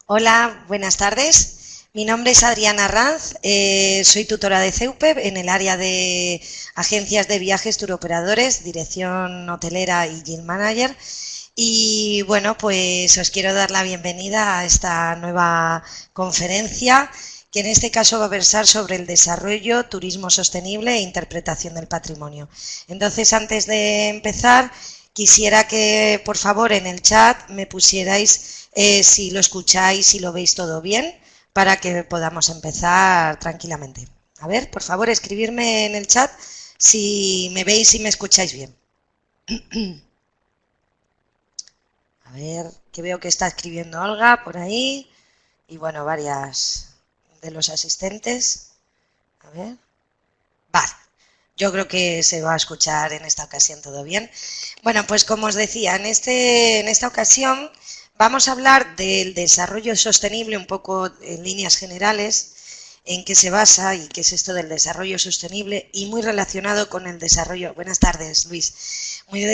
Hola, buenas tardes. Mi nombre es Adriana Ranz, soy tutora de CEUPE en el área de agencias de viajes, turoperadores, dirección hotelera y Guild Manager. Y bueno, pues os quiero dar la bienvenida a esta nueva conferencia, que en este caso va a versar sobre el desarrollo, turismo sostenible e interpretación del patrimonio. Entonces, antes de empezar, quisiera que, por favor, en el chat me pusierais si lo escucháis, si lo veis todo bien, para que podamos empezar tranquilamente. A ver, por favor, escribirme en el chat si me veis y me escucháis bien. A ver, que veo que está escribiendo Olga por ahí y bueno, varias de los asistentes. A ver. Vale, yo creo que se va a escuchar en esta ocasión todo bien. Bueno, pues como os decía, en esta ocasión vamos a hablar del desarrollo sostenible un poco en líneas generales, en qué se basa y qué es esto del desarrollo sostenible y muy relacionado con el desarrollo. Buenas tardes, Luis. Muy,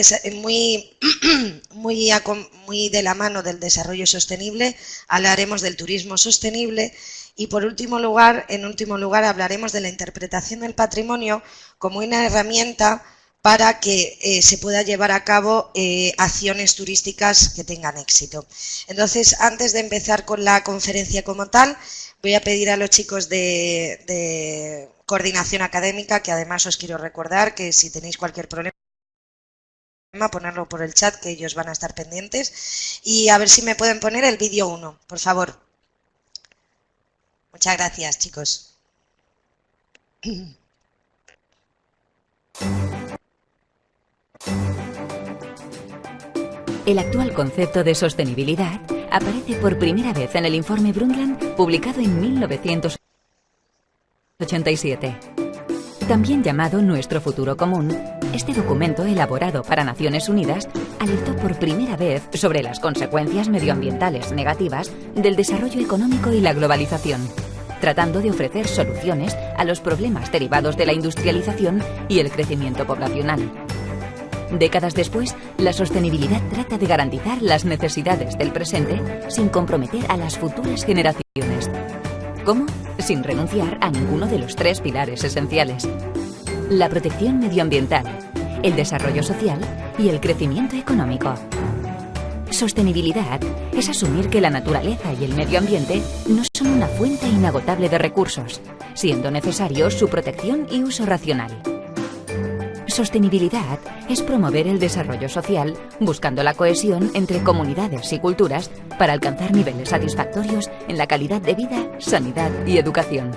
muy de la mano del desarrollo sostenible, hablaremos del turismo sostenible y por último lugar, hablaremos de la interpretación del patrimonio como una herramienta para que se pueda llevar a cabo acciones turísticas que tengan éxito. Entonces, antes de empezar con la conferencia como tal, voy a pedir a los chicos de coordinación académica, que además os quiero recordar que si tenéis cualquier problema, ponerlo por el chat, que ellos van a estar pendientes. Y a ver si me pueden poner el vídeo 1, por favor. Muchas gracias, chicos. El actual concepto de sostenibilidad aparece por primera vez en el informe Brundtland, publicado en 1987. También llamado Nuestro Futuro Común, este documento, elaborado para Naciones Unidas, alertó por primera vez sobre las consecuencias medioambientales negativas del desarrollo económico y la globalización, tratando de ofrecer soluciones a los problemas derivados de la industrialización y el crecimiento poblacional. Décadas después, la sostenibilidad trata de garantizar las necesidades del presente sin comprometer a las futuras generaciones. ¿Cómo? Sin renunciar a ninguno de los tres pilares esenciales: la protección medioambiental, el desarrollo social y el crecimiento económico. Sostenibilidad es asumir que la naturaleza y el medio ambiente no son una fuente inagotable de recursos, siendo necesario su protección y uso racional. Sostenibilidad es promover el desarrollo social buscando la cohesión entre comunidades y culturas para alcanzar niveles satisfactorios en la calidad de vida, sanidad y educación.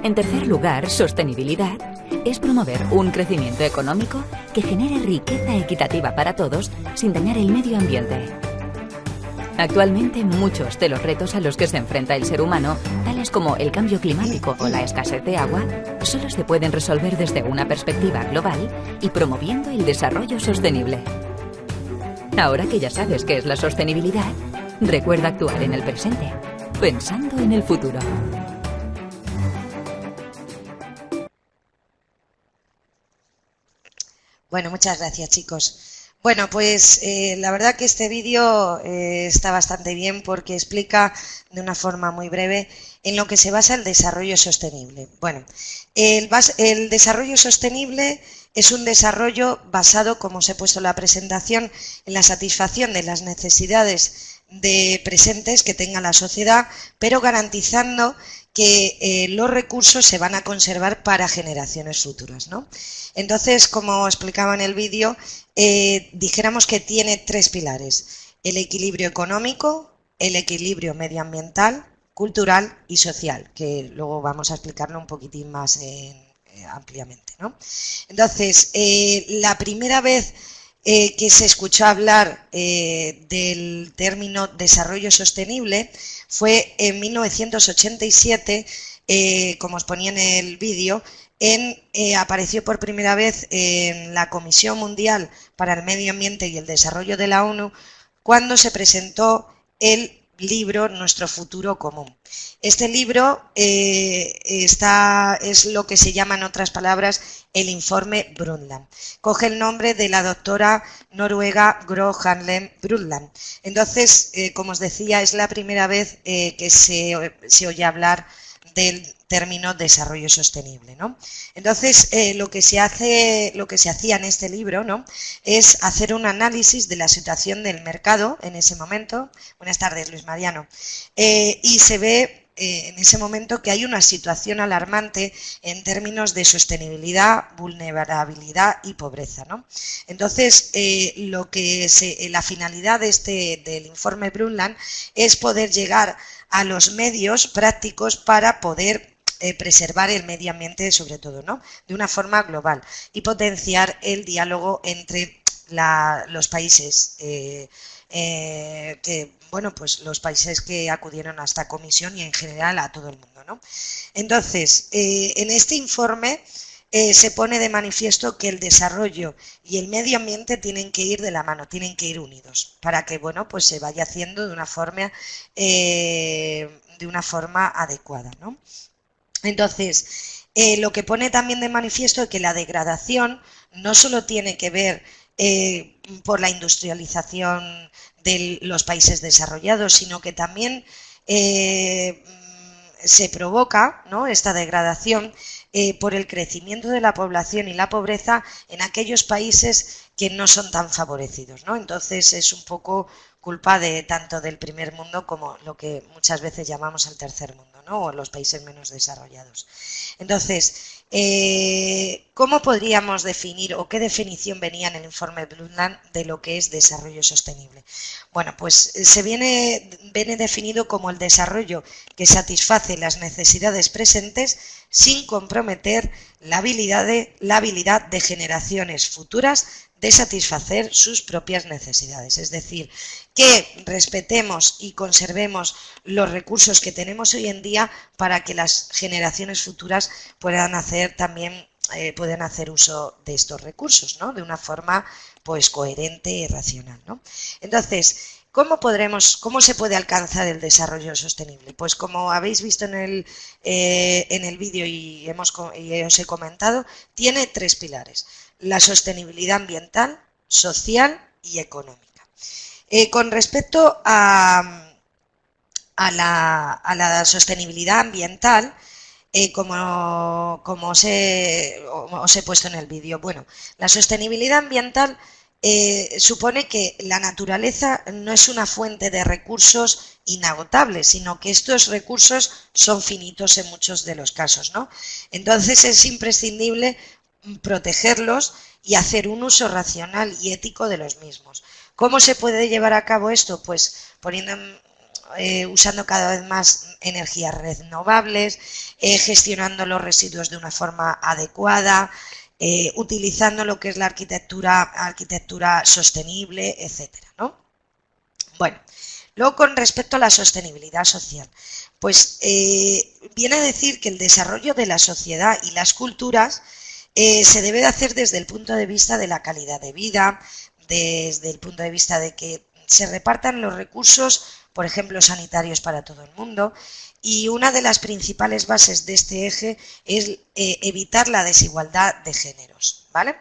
En tercer lugar, sostenibilidad es promover un crecimiento económico que genere riqueza equitativa para todos sin dañar el medio ambiente. Actualmente, muchos de los retos a los que se enfrenta el ser humano, tales como el cambio climático o la escasez de agua, solo se pueden resolver desde una perspectiva global y promoviendo el desarrollo sostenible. Ahora que ya sabes qué es la sostenibilidad, recuerda actuar en el presente, pensando en el futuro. Bueno, muchas gracias, chicos. Bueno, pues la verdad que este vídeo está bastante bien porque explica de una forma muy breve en lo que se basa el desarrollo sostenible. Bueno, el desarrollo sostenible es un desarrollo basado, como os he puesto en la presentación, en la satisfacción de las necesidades presentes que tenga la sociedad, pero garantizando que los recursos se van a conservar para generaciones futuras, ¿no? Entonces, como explicaba en el vídeo, dijéramos que tiene tres pilares: el equilibrio económico, el equilibrio medioambiental, cultural y social, que luego vamos a explicarlo un poquitín más ampliamente, ¿no? Entonces, la primera vez que se escuchó hablar del término desarrollo sostenible fue en 1987, como os ponía en el vídeo, apareció por primera vez en la Comisión Mundial para el Medio Ambiente y el Desarrollo de la ONU, cuando se presentó el libro Nuestro Futuro Común. Este libro es lo que se llama, en otras palabras, el informe Brundtland. Coge el nombre de la doctora noruega Gro Harlem Brundtland. Entonces, como os decía, es la primera vez que se oye hablar del término desarrollo sostenible, ¿no? Entonces, lo que se hacía en este libro, ¿no?, es hacer un análisis de la situación del mercado en ese momento. Buenas tardes, Luis Mariano. Y se ve en ese momento que hay una situación alarmante en términos de sostenibilidad, vulnerabilidad y pobreza, ¿no? Entonces, la finalidad del informe Brundtland es poder llegar a los medios prácticos para poder preservar el medio ambiente, sobre todo, ¿no?, de una forma global, y potenciar el diálogo entre los países los países que acudieron a esta comisión y en general a todo el mundo, ¿no? Entonces, en este informe se pone de manifiesto que el desarrollo y el medio ambiente tienen que ir de la mano, tienen que ir unidos, para que, bueno, pues se vaya haciendo de una forma adecuada, ¿no? Entonces, lo que pone también de manifiesto es que la degradación no solo tiene que ver por la industrialización de los países desarrollados, sino que también se provoca, ¿no?, esta degradación por el crecimiento de la población y la pobreza en aquellos países que no son tan favorecidos, ¿no? Entonces es un poco culpa de tanto del primer mundo como lo que muchas veces llamamos el tercer mundo, ¿no?, o los países menos desarrollados. Entonces, ¿cómo podríamos definir o qué definición venía en el informe Brundtland de lo que es desarrollo sostenible? Bueno, pues viene definido como el desarrollo que satisface las necesidades presentes sin comprometer la habilidad de generaciones futuras de satisfacer sus propias necesidades. Es decir, que respetemos y conservemos los recursos que tenemos hoy en día para que las generaciones futuras puedan hacer uso de estos recursos, ¿no?, de una forma pues coherente y racional, ¿no? Entonces, ¿cómo se puede alcanzar el desarrollo sostenible? Pues como habéis visto en el vídeo y os he comentado, tiene 3 pilares: la sostenibilidad ambiental, social y económica. Con respecto a la sostenibilidad ambiental, como os he puesto en el vídeo, bueno, la sostenibilidad ambiental supone que la naturaleza no es una fuente de recursos inagotables, sino que estos recursos son finitos en muchos de los casos, ¿no? Entonces es imprescindible protegerlos y hacer un uso racional y ético de los mismos. ¿Cómo se puede llevar a cabo esto? Pues usando cada vez más energías renovables, gestionando los residuos de una forma adecuada, utilizando lo que es la arquitectura sostenible, etcétera, ¿no? Bueno, luego con respecto a la sostenibilidad social, pues viene a decir que el desarrollo de la sociedad y las culturas se debe de hacer desde el punto de vista de la calidad de vida, desde el punto de vista de que se repartan los recursos, por ejemplo, sanitarios para todo el mundo, y una de las principales bases de este eje es evitar la desigualdad de géneros, ¿vale?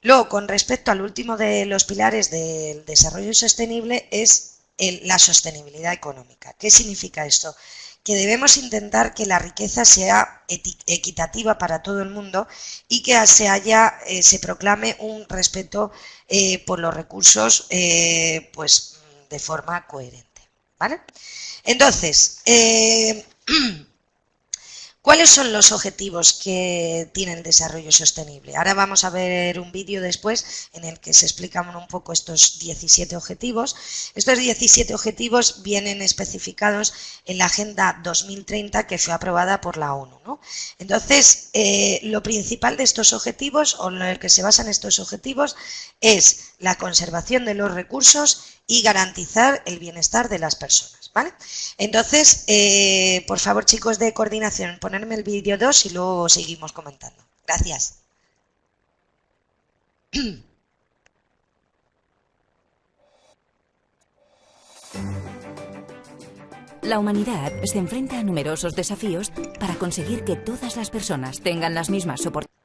Luego, con respecto al último de los pilares del desarrollo sostenible, es la sostenibilidad económica. ¿Qué significa esto? Que debemos intentar que la riqueza sea equitativa para todo el mundo y que se proclame un respeto por los recursos pues de forma coherente, ¿vale? Entonces, ¿cuáles son los objetivos que tiene el desarrollo sostenible? Ahora vamos a ver un vídeo después en el que se explican un poco estos 17 objetivos. Estos 17 objetivos vienen especificados en la Agenda 2030 que fue aprobada por la ONU, ¿no? Entonces, lo principal de estos objetivos, o en el que se basan estos objetivos, es la conservación de los recursos y garantizar el bienestar de las personas, ¿vale? Entonces, por favor, chicos de coordinación, ponerme el vídeo 2 y luego seguimos comentando. Gracias. La humanidad se enfrenta a numerosos desafíos para conseguir que todas las personas tengan las mismas oportunidades.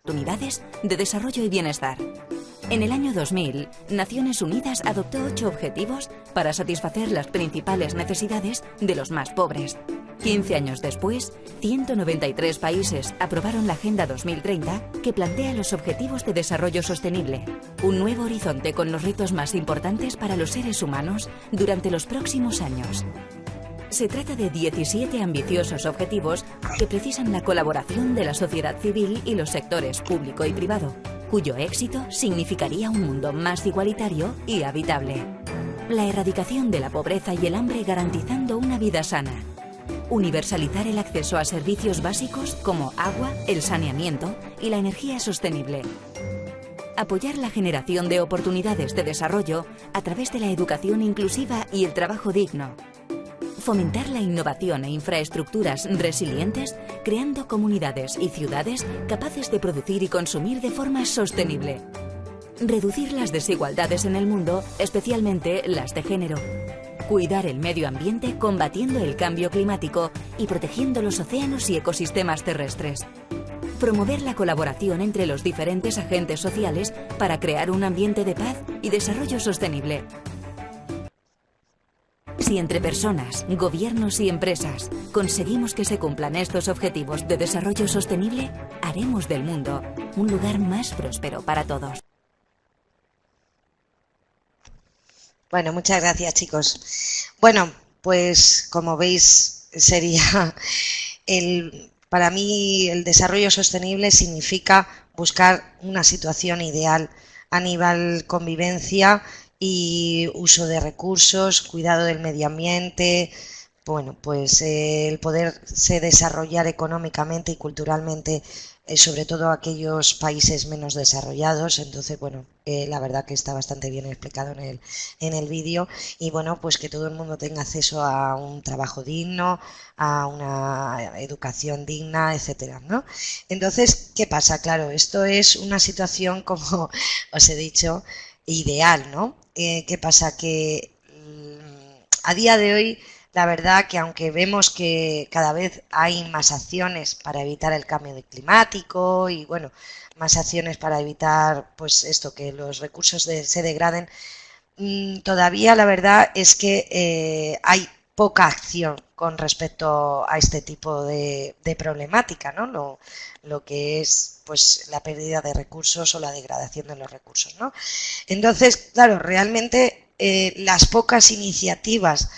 oportunidades de desarrollo y bienestar. En el año 2000, Naciones Unidas adoptó 8 objetivos para satisfacer las principales necesidades de los más pobres. 15 años después, 193 países aprobaron la Agenda 2030, que plantea los Objetivos de Desarrollo Sostenible, un nuevo horizonte con los retos más importantes para los seres humanos durante los próximos años. Se trata de 17 ambiciosos objetivos que precisan la colaboración de la sociedad civil y los sectores público y privado, cuyo éxito significaría un mundo más igualitario y habitable. La erradicación de la pobreza y el hambre garantizando una vida sana. Universalizar el acceso a servicios básicos como agua, el saneamiento y la energía sostenible. Apoyar la generación de oportunidades de desarrollo a través de la educación inclusiva y el trabajo digno. Fomentar la innovación e infraestructuras resilientes, creando comunidades y ciudades capaces de producir y consumir de forma sostenible. Reducir las desigualdades en el mundo, especialmente las de género. Cuidar el medio ambiente combatiendo el cambio climático y protegiendo los océanos y ecosistemas terrestres. Promover la colaboración entre los diferentes agentes sociales para crear un ambiente de paz y desarrollo sostenible. Si entre personas, gobiernos y empresas conseguimos que se cumplan estos objetivos de desarrollo sostenible, haremos del mundo un lugar más próspero para todos. Bueno, muchas gracias, chicos. Bueno, pues como veis, para mí el desarrollo sostenible significa buscar una situación ideal a nivel convivencia y uso de recursos, cuidado del medio ambiente, bueno, pues el poderse desarrollar económicamente y culturalmente, sobre todo aquellos países menos desarrollados. Entonces, bueno, la verdad que está bastante bien explicado en el vídeo, y bueno, pues que todo el mundo tenga acceso a un trabajo digno, a una educación digna, etcétera, ¿no? Entonces, ¿qué pasa? Claro, esto es una situación, como os he dicho, ideal, ¿no? ¿Qué pasa? Que a día de hoy, la verdad que aunque vemos que cada vez hay más acciones para evitar el cambio climático y bueno, más acciones para evitar pues esto, que los recursos se degraden, todavía la verdad es que hay poca acción con respecto a este tipo de problemática, ¿no? Lo que es pues la pérdida de recursos o la degradación de los recursos, ¿no? Entonces, claro, realmente las pocas iniciativas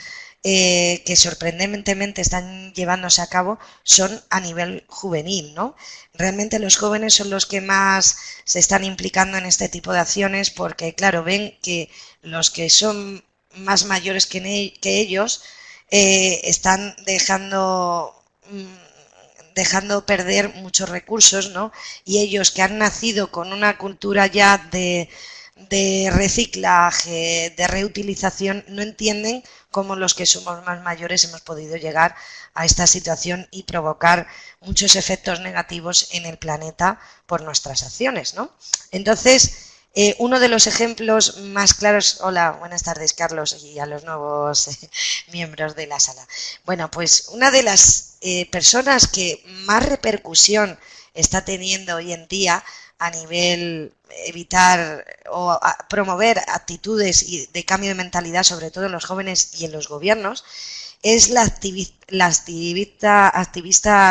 que sorprendentemente están llevándose a cabo son a nivel juvenil, ¿no? Realmente los jóvenes son los que más se están implicando en este tipo de acciones, porque, claro, ven que los que son más mayores que ellos están dejando perder muchos recursos, ¿no? Y ellos, que han nacido con una cultura ya de reciclaje, de reutilización, no entienden cómo los que somos más mayores hemos podido llegar a esta situación y provocar muchos efectos negativos en el planeta por nuestras acciones, ¿no? Entonces, uno de los ejemplos más claros... Hola, buenas tardes, Carlos, y a los nuevos miembros de la sala. Bueno, pues una de las personas que más repercusión está teniendo hoy en día a nivel evitar o promover actitudes de cambio de mentalidad, sobre todo en los jóvenes y en los gobiernos, es la activista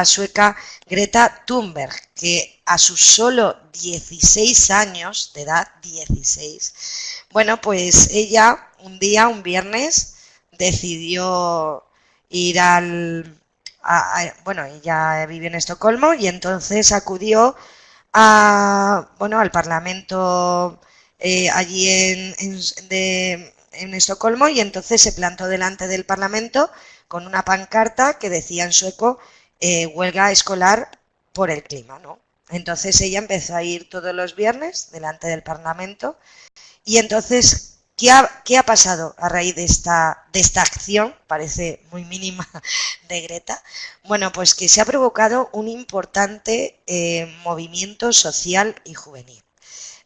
sueca Greta Thunberg, que a sus solo 16 años de edad, 16, bueno, pues ella un viernes, decidió ir bueno, ella vive en Estocolmo, y entonces acudió al Parlamento allí en Estocolmo, y entonces se plantó delante del Parlamento con una pancarta que decía en sueco huelga escolar por el clima, ¿no? Entonces ella empezó a ir todos los viernes delante del Parlamento, y entonces ¿qué ha pasado a raíz de esta acción? Parece muy mínima, de Greta. Bueno, pues que se ha provocado un importante movimiento social y juvenil.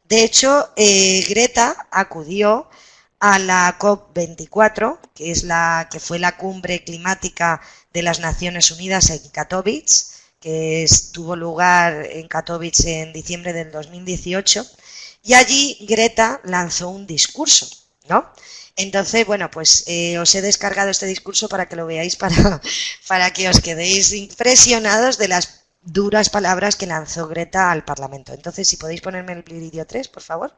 De hecho, Greta acudió a la COP24, que fue la cumbre climática de las Naciones Unidas en Katowice, que tuvo lugar en Katowice en diciembre del 2018, y allí Greta lanzó un discurso, ¿no? Entonces, bueno, pues os he descargado este discurso para que lo veáis, para que os quedéis impresionados de las duras palabras que lanzó Greta al Parlamento. Entonces, si podéis ponerme el vídeo 3, por favor.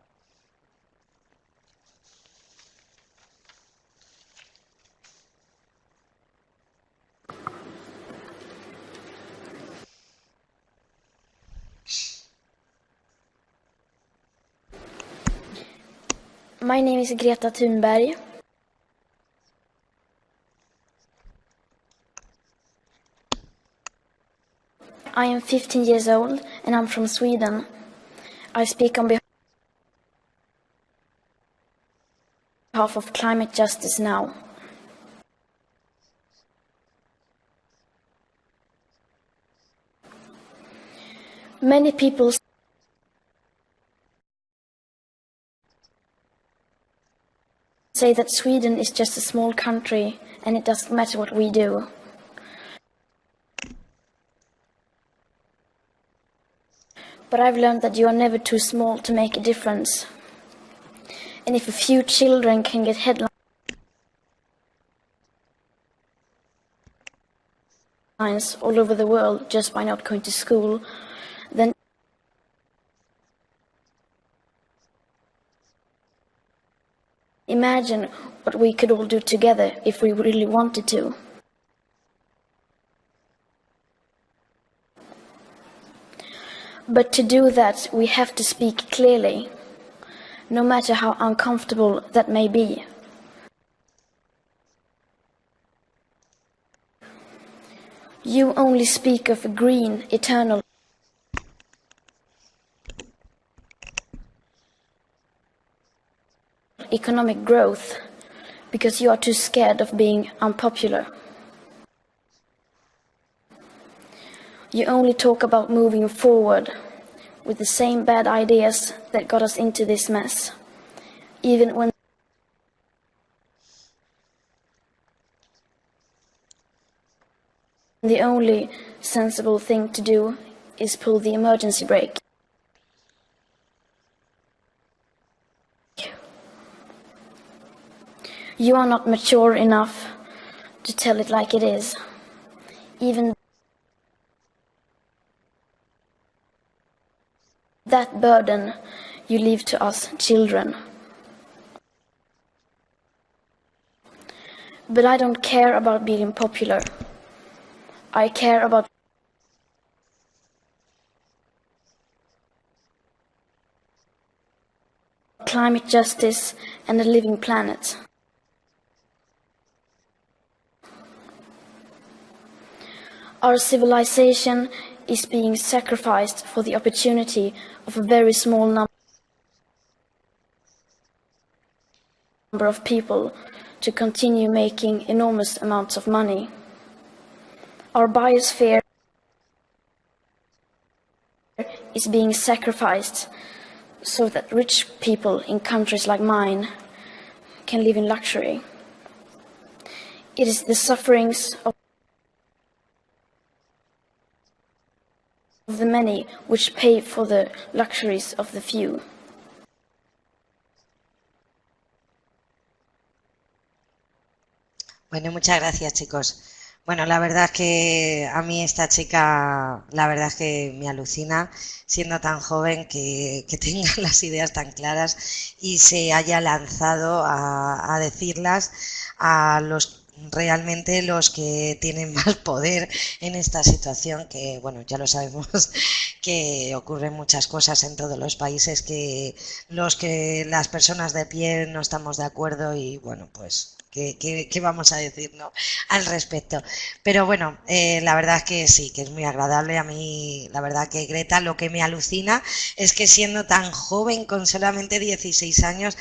My name is Greta Thunberg. I am 15 years old and I'm from Sweden. I speak on behalf of climate justice now. Many people say that Sweden is just a small country and it doesn't matter what we do. But I've learned that you are never too small to make a difference. And if a few children can get headlines all over the world just by not going to school, then imagine what we could all do together if we really wanted to. But to do that, we have to speak clearly, no matter how uncomfortable that may be. You only speak of a green, eternal economic growth because you are too scared of being unpopular. You only talk about moving forward with the same bad ideas that got us into this mess, even when the only sensible thing to do is pull the emergency brake. You are not mature enough to tell it like it is, even that burden you leave to us children. But I don't care about being popular. I care about climate justice and a living planet. Our civilization is being sacrificed for the opportunity of a very small number of people to continue making enormous amounts of money. Our biosphere is being sacrificed so that rich people in countries like mine can live in luxury. It is the sufferings of the many which pay for the luxuries of the few. Bueno, muchas gracias, chicos. Bueno, la verdad es que a mí esta chica, la verdad es que me alucina, siendo tan joven, que tenga las ideas tan claras y se haya lanzado a decirlas a realmente los que tienen más poder en esta situación, que bueno, ya lo sabemos que ocurren muchas cosas en todos los países, que las personas de pie no estamos de acuerdo y bueno, pues ¿qué vamos a decir, no, al respecto? Pero bueno, la verdad es que sí, que es muy agradable. A mí, la verdad que Greta, lo que me alucina es que siendo tan joven, con solamente 16 años,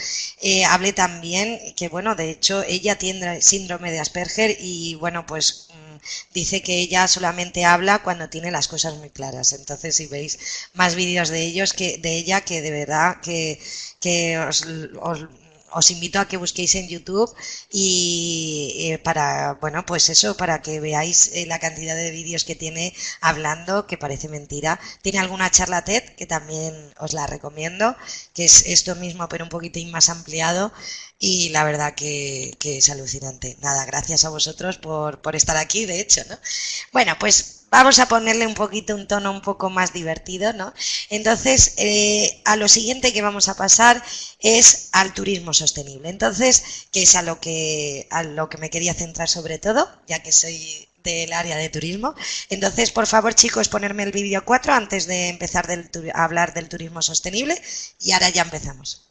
hable tan bien, que bueno, de hecho, ella tiene síndrome de Asperger y bueno, pues dice que ella solamente habla cuando tiene las cosas muy claras. Entonces, si veis más vídeos de ella, que de verdad que os invito a que busquéis en YouTube y para, bueno, pues eso, para que veáis la cantidad de vídeos que tiene hablando, que parece mentira. Tiene alguna charla TED que también os la recomiendo, que es esto mismo pero un poquitín más ampliado y la verdad que es alucinante. Nada, gracias a vosotros por estar aquí, de hecho, ¿no? Bueno, pues vamos a ponerle un poquito un tono un poco más divertido, ¿no? Entonces, a lo siguiente que vamos a pasar es al turismo sostenible. Entonces, que es a lo que me quería centrar sobre todo, ya que soy del área de turismo. Entonces, por favor, chicos, ponerme el vídeo 4 antes de empezar a hablar del turismo sostenible y ahora ya empezamos.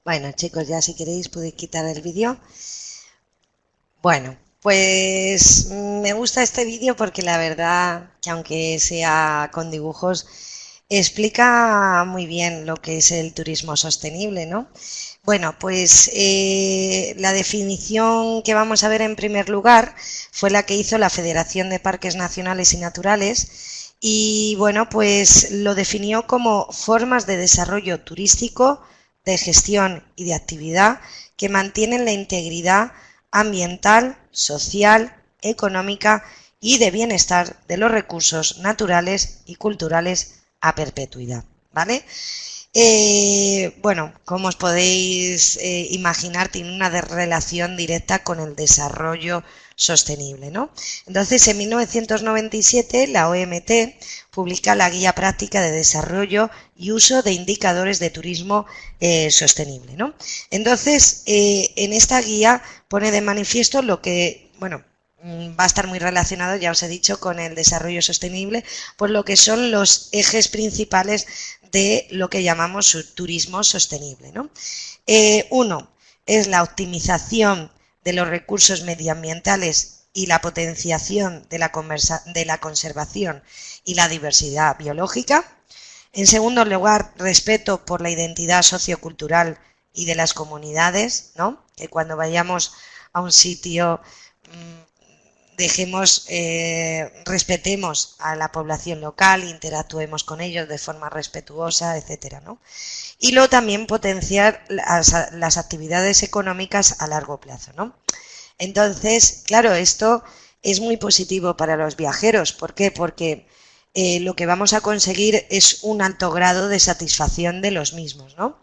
Bueno, chicos, ya si queréis podéis quitar el vídeo. Bueno, pues me gusta este vídeo porque la verdad que aunque sea con dibujos, explica muy bien lo que es el turismo sostenible, ¿no? Bueno, pues la definición que vamos a ver en primer lugar fue la que hizo la Federación de Parques Nacionales y Naturales y bueno, pues lo definió como formas de desarrollo turístico, de gestión y de actividad que mantienen la integridad ambiental, social, económica y de bienestar de los recursos naturales y culturales a perpetuidad, ¿vale? Bueno, como os podéis imaginar, tiene una relación directa con el desarrollo sostenible, ¿no? Entonces, en 1997, la OMT publica la Guía Práctica de Desarrollo y Uso de Indicadores de Turismo Sostenible, ¿no? Entonces, en esta guía pone de manifiesto lo que, bueno, va a estar muy relacionado, ya os he dicho, con el desarrollo sostenible, por lo que son los ejes principales de lo que llamamos turismo sostenible, ¿no? Uno es la optimización de los recursos medioambientales y la potenciación de la conservación y la diversidad biológica. En segundo lugar, respeto por la identidad sociocultural y de las comunidades, ¿no? Que cuando vayamos a un sitio respetemos a la población local, interactuemos con ellos de forma respetuosa, etcétera, ¿no? Y luego también potenciar las actividades económicas a largo plazo, ¿no? Entonces, claro, esto es muy positivo para los viajeros. ¿Por qué? Porque lo que vamos a conseguir es un alto grado de satisfacción de los mismos, ¿no?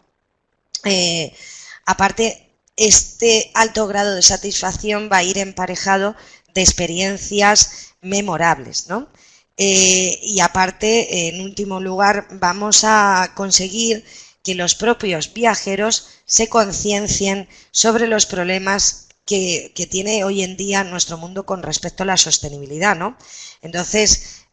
Aparte, este alto grado de satisfacción va a ir emparejado de experiencias memorables, ¿no? Y aparte, en último lugar, vamos a conseguir que los propios viajeros se conciencien sobre los problemas que tiene hoy en día nuestro mundo con respecto a la sostenibilidad, ¿no? Entonces,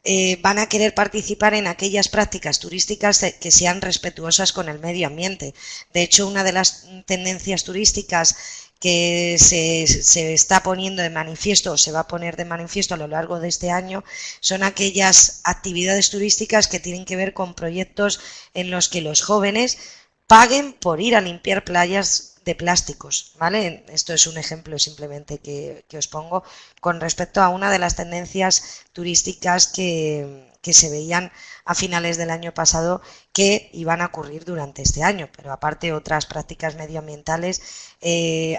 van a querer participar en aquellas prácticas turísticas que sean respetuosas con el medio ambiente. De hecho, una de las tendencias turísticas que se está poniendo de manifiesto o se va a poner de manifiesto a lo largo de este año son aquellas actividades turísticas que tienen que ver con proyectos en los que los jóvenes paguen por ir a limpiar playas de plásticos, ¿vale? Esto es un ejemplo simplemente que os pongo con respecto a una de las tendencias turísticas que se veían a finales del año pasado que iban a ocurrir durante este año, pero aparte otras prácticas medioambientales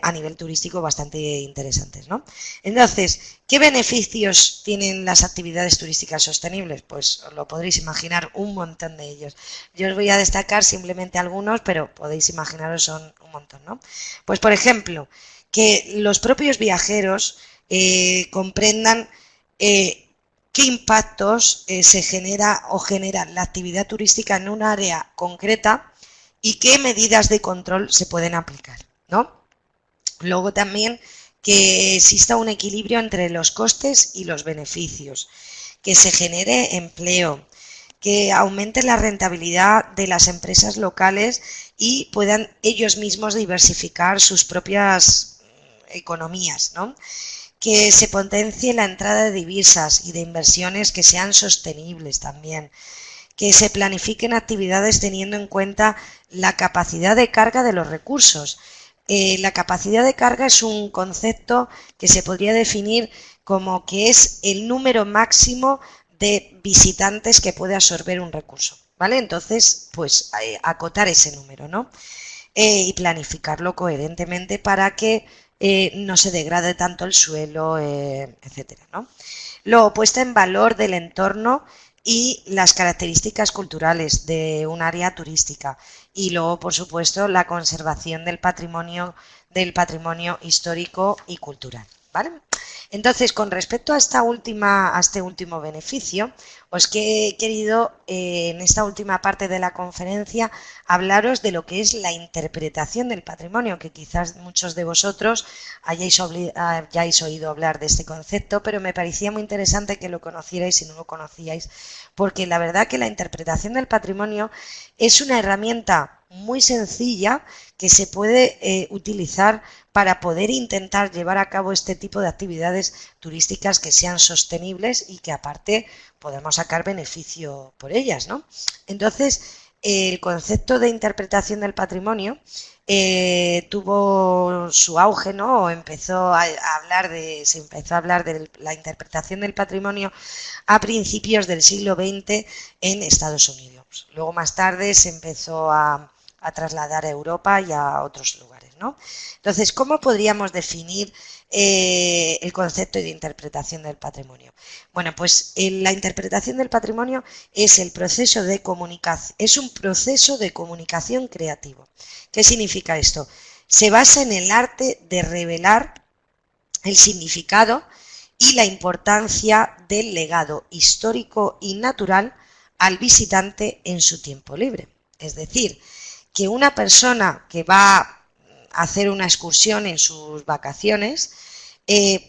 a nivel turístico bastante interesantes, ¿no? Entonces, ¿qué beneficios tienen las actividades turísticas sostenibles? Pues os lo podréis imaginar, un montón de ellos. Yo os voy a destacar simplemente algunos, pero podéis imaginaros son un montón, ¿no? Pues por ejemplo, que los propios viajeros comprendan qué impactos se genera o genera la actividad turística en un área concreta y qué medidas de control se pueden aplicar, ¿no? Luego también que exista un equilibrio entre los costes y los beneficios, que se genere empleo, que aumente la rentabilidad de las empresas locales y puedan ellos mismos diversificar sus propias economías, ¿no? Que se potencie la entrada de divisas y de inversiones que sean sostenibles también, que se planifiquen actividades teniendo en cuenta la capacidad de carga de los recursos. La capacidad de carga es un concepto que se podría definir como que es el número máximo de visitantes que puede absorber un recurso, ¿vale? Entonces, pues acotar ese número, ¿no? Y planificarlo coherentemente para que no se degrade tanto el suelo, etcétera, ¿no? Luego, puesta en valor del entorno y las características culturales de un área turística. Y luego, por supuesto, la conservación del patrimonio histórico y cultural, ¿vale? Entonces, con respecto a este último beneficio, os he querido en esta última parte de la conferencia hablaros de lo que es la interpretación del patrimonio, que quizás muchos de vosotros hayáis oído hablar de este concepto, pero me parecía muy interesante que lo conocierais si no lo conocíais, porque la verdad que la interpretación del patrimonio es una herramienta muy sencilla que se puede utilizar para poder intentar llevar a cabo este tipo de actividades turísticas que sean sostenibles y que aparte podamos sacar beneficio por ellas, ¿no? Entonces, el concepto de interpretación del patrimonio tuvo su auge, ¿no? Se empezó a hablar de la interpretación del patrimonio a principios del siglo XX en Estados Unidos. Luego más tarde se empezó a trasladar a Europa y a otros lugares, ¿no? Entonces, ¿cómo podríamos definir el concepto de interpretación del patrimonio? Bueno, pues la interpretación del patrimonio es el proceso de comunicación, es un proceso de comunicación creativo. ¿Qué significa esto? Se basa en el arte de revelar el significado y la importancia del legado histórico y natural al visitante en su tiempo libre. Es decir, que una persona que va a hacer una excursión en sus vacaciones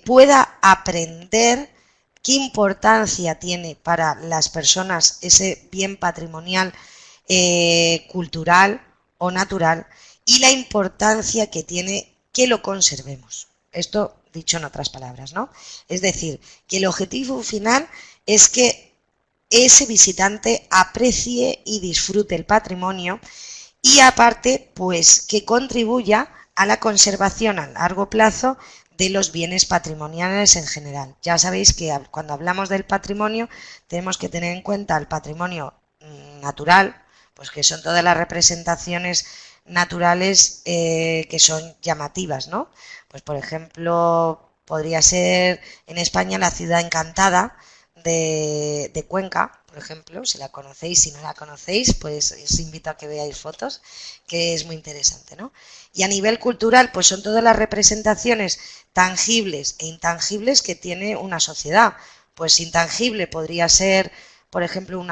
pueda aprender qué importancia tiene para las personas ese bien patrimonial cultural o natural y la importancia que tiene que lo conservemos. Esto dicho en otras palabras, ¿no? Es decir, que el objetivo final es que ese visitante aprecie y disfrute el patrimonio y aparte, pues que contribuya a la conservación a largo plazo de los bienes patrimoniales en general. Ya sabéis que cuando hablamos del patrimonio tenemos que tener en cuenta el patrimonio natural, pues que son todas las representaciones naturales que son llamativas, ¿no? Pues por ejemplo, podría ser en España la ciudad encantada de Cuenca, por ejemplo, si la conocéis, si no la conocéis, pues os invito a que veáis fotos, que es muy interesante, ¿no? Y a nivel cultural, pues son todas las representaciones tangibles e intangibles que tiene una sociedad. Pues intangible podría ser, por ejemplo,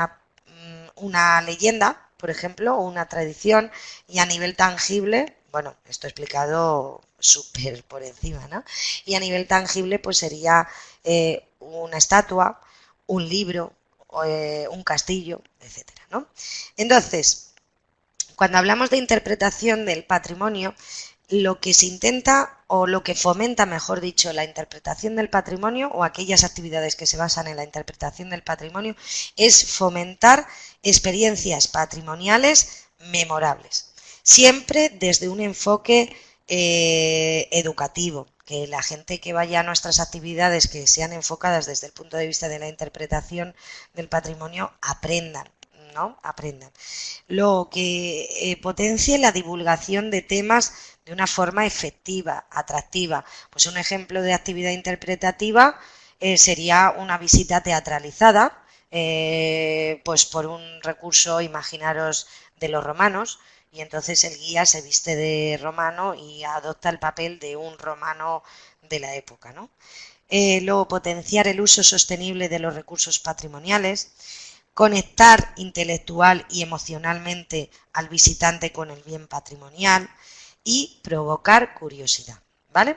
una leyenda, por ejemplo, o una tradición, y a nivel tangible, bueno, esto explicado súper por encima, ¿no? Y a nivel tangible, pues sería una estatua, un libro, un castillo, etcétera, ¿no? Entonces, cuando hablamos de interpretación del patrimonio, lo que se intenta o lo que fomenta, mejor dicho, la interpretación del patrimonio o aquellas actividades que se basan en la interpretación del patrimonio es fomentar experiencias patrimoniales memorables, siempre desde un enfoque educativo, que la gente que vaya a nuestras actividades que sean enfocadas desde el punto de vista de la interpretación del patrimonio aprendan, ¿no? Aprendan. Luego, que potencie la divulgación de temas de una forma efectiva, atractiva. Pues un ejemplo de actividad interpretativa sería una visita teatralizada, pues por un recurso, imaginaros, de los romanos, y entonces el guía se viste de romano y adopta el papel de un romano de la época, ¿no? Luego, potenciar el uso sostenible de los recursos patrimoniales, conectar intelectual y emocionalmente al visitante con el bien patrimonial y provocar curiosidad, ¿vale?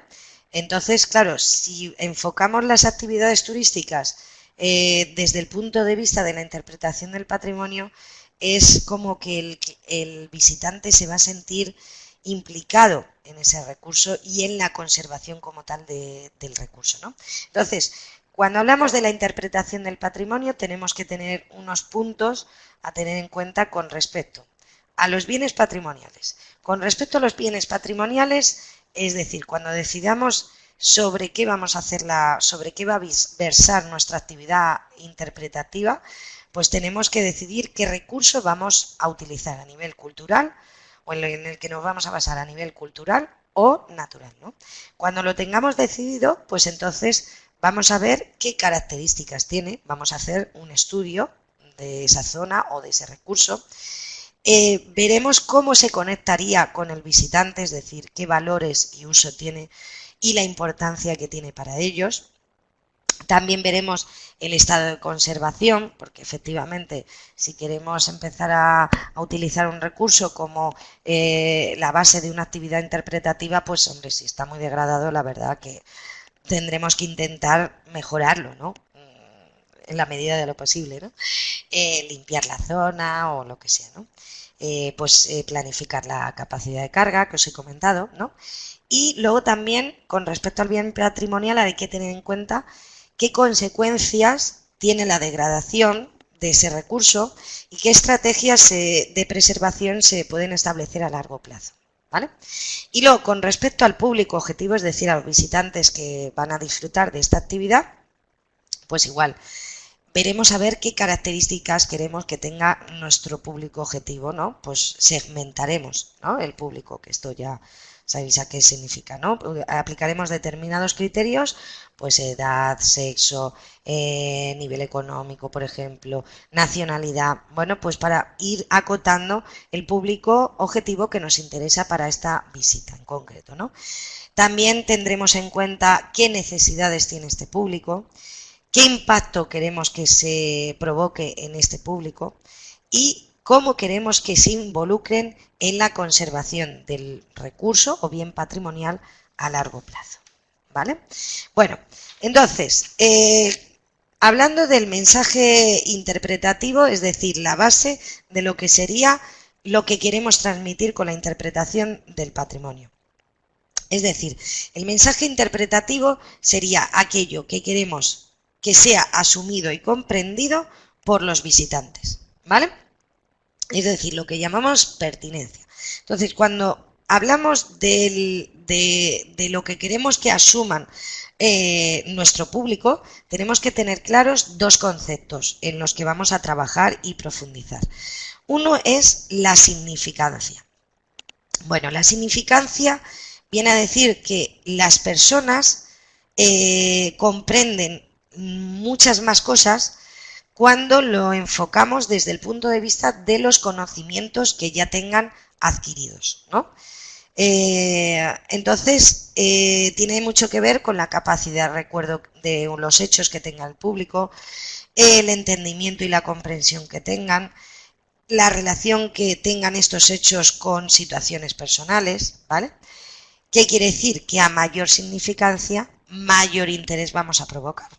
Entonces, claro, si enfocamos las actividades turísticas desde el punto de vista de la interpretación del patrimonio, es como que el visitante se va a sentir implicado en ese recurso y en la conservación como tal del recurso, ¿no? Entonces, cuando hablamos de la interpretación del patrimonio, tenemos que tener unos puntos a tener en cuenta con respecto a los bienes patrimoniales. Con respecto a los bienes patrimoniales, es decir, cuando decidamos sobre qué vamos a hacer sobre qué va a versar nuestra actividad interpretativa, pues tenemos que decidir qué recurso vamos a utilizar a nivel cultural o en el que nos vamos a basar a nivel cultural o natural, ¿no? Cuando lo tengamos decidido, pues entonces vamos a ver qué características tiene, vamos a hacer un estudio de esa zona o de ese recurso. Veremos cómo se conectaría con el visitante, es decir, qué valores y uso tiene y la importancia que tiene para ellos. También veremos el estado de conservación, porque efectivamente si queremos empezar a utilizar un recurso como la base de una actividad interpretativa, pues hombre, si está muy degradado, la verdad que tendremos que intentar mejorarlo, ¿no? En la medida de lo posible, ¿no? Limpiar la zona o lo que sea, ¿no? planificar la capacidad de carga que os he comentado, ¿no? Y luego también, con respecto al bien patrimonial, hay que tener en cuenta qué consecuencias tiene la degradación de ese recurso y qué estrategias de preservación se pueden establecer a largo plazo, ¿vale? Y luego, con respecto al público objetivo, es decir, a los visitantes que van a disfrutar de esta actividad, pues igual, veremos a ver qué características queremos que tenga nuestro público objetivo, ¿no? Pues segmentaremos, ¿no?, el público, que esto ya sabéis a qué significa, ¿no? Aplicaremos determinados criterios, pues edad, sexo, nivel económico, por ejemplo, nacionalidad, bueno, pues para ir acotando el público objetivo que nos interesa para esta visita en concreto, ¿no? También tendremos en cuenta qué necesidades tiene este público, qué impacto queremos que se provoque en este público y cómo queremos que se involucren en la conservación del recurso o bien patrimonial a largo plazo, ¿vale? Bueno, entonces, hablando del mensaje interpretativo, es decir, la base de lo que sería lo que queremos transmitir con la interpretación del patrimonio. Es decir, el mensaje interpretativo sería aquello que queremos que sea asumido y comprendido por los visitantes, ¿vale? Es decir, lo que llamamos pertinencia. Entonces, cuando hablamos de lo que queremos que asuman nuestro público, tenemos que tener claros dos conceptos en los que vamos a trabajar y profundizar. Uno es la significancia. Bueno, la significancia viene a decir que las personas comprenden muchas más cosas cuando lo enfocamos desde el punto de vista de los conocimientos que ya tengan adquiridos, ¿no? Entonces, tiene mucho que ver con la capacidad de recuerdo de los hechos que tenga el público, el entendimiento y la comprensión que tengan, la relación que tengan estos hechos con situaciones personales, ¿vale? ¿Qué quiere decir? Que a mayor significancia, mayor interés vamos a provocar.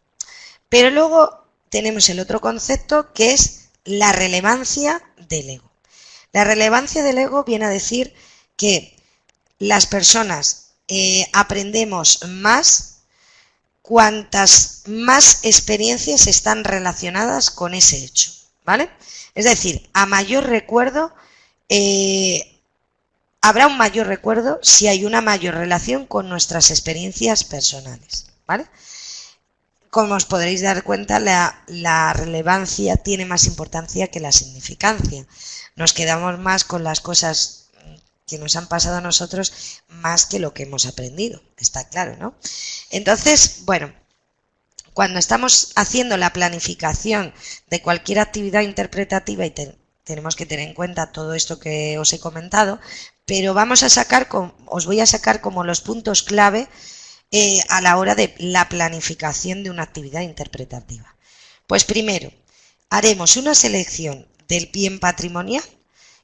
Pero luego tenemos el otro concepto, que es la relevancia del ego. La relevancia del ego viene a decir que las personas aprendemos más cuantas más experiencias están relacionadas con ese hecho, ¿vale? Es decir, a mayor recuerdo, habrá un mayor recuerdo si hay una mayor relación con nuestras experiencias personales, ¿vale? Como os podréis dar cuenta, la relevancia tiene más importancia que la significancia. Nos quedamos más con las cosas que nos han pasado a nosotros más que lo que hemos aprendido, está claro, ¿no? Entonces, bueno, cuando estamos haciendo la planificación de cualquier actividad interpretativa y tenemos que tener en cuenta todo esto que os he comentado, pero os voy a sacar como los puntos clave a la hora de la planificación de una actividad interpretativa. Pues primero, haremos una selección del bien patrimonial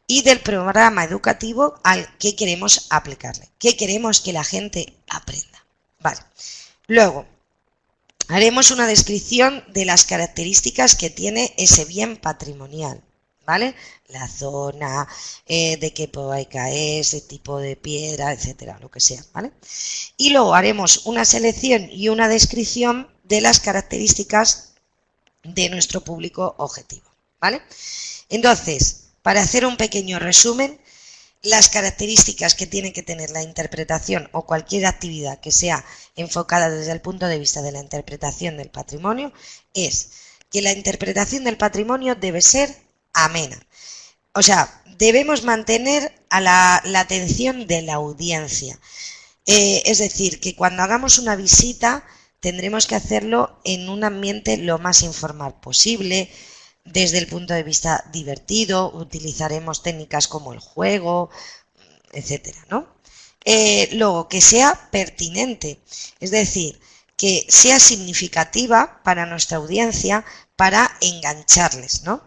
y del programa educativo al que queremos aplicarle, que queremos que la gente aprenda. Vale. Luego, haremos una descripción de las características que tiene ese bien patrimonial, ¿vale? La zona, de qué poica es, el tipo de piedra, etcétera, lo que sea, ¿vale? Y luego haremos una selección y una descripción de las características de nuestro público objetivo, ¿vale? Entonces, para hacer un pequeño resumen, las características que tiene que tener la interpretación o cualquier actividad que sea enfocada desde el punto de vista de la interpretación del patrimonio es que la interpretación del patrimonio debe ser amena. O sea, debemos mantener a la atención de la audiencia. Es decir, que cuando hagamos una visita tendremos que hacerlo en un ambiente lo más informal posible, desde el punto de vista divertido, utilizaremos técnicas como el juego, etcétera, ¿no? Luego, que sea pertinente, es decir, que sea significativa para nuestra audiencia para engancharles, ¿no?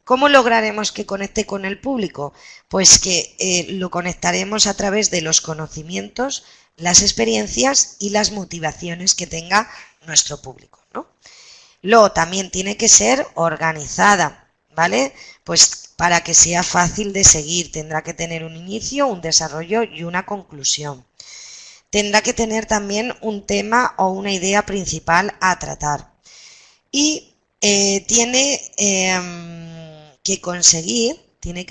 ¿Cómo lograremos que conecte con el público? Pues que lo conectaremos a través de los conocimientos, las experiencias y las motivaciones que tenga nuestro público, ¿no? Luego también tiene que ser organizada, ¿vale? Pues para que sea fácil de seguir, tendrá que tener un inicio, un desarrollo y una conclusión. Tendrá que tener también un tema o una idea principal a tratar. Y tiene que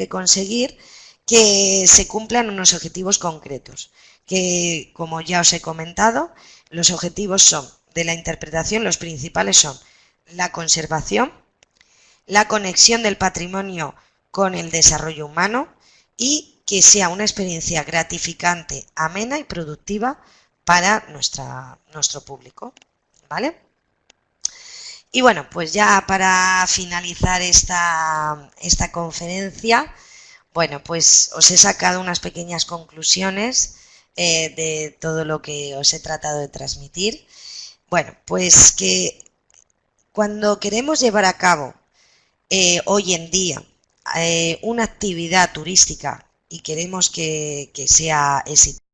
conseguir que se cumplan unos objetivos concretos, que como ya os he comentado, los objetivos son de la interpretación, los principales son la conservación, la conexión del patrimonio con el desarrollo humano y que sea una experiencia gratificante, amena y productiva para nuestro público, ¿vale? Y bueno, pues ya para finalizar esta conferencia, bueno, pues os he sacado unas pequeñas conclusiones de todo lo que os he tratado de transmitir. Bueno, pues que cuando queremos llevar a cabo hoy en día una actividad turística y queremos que sea exitosa,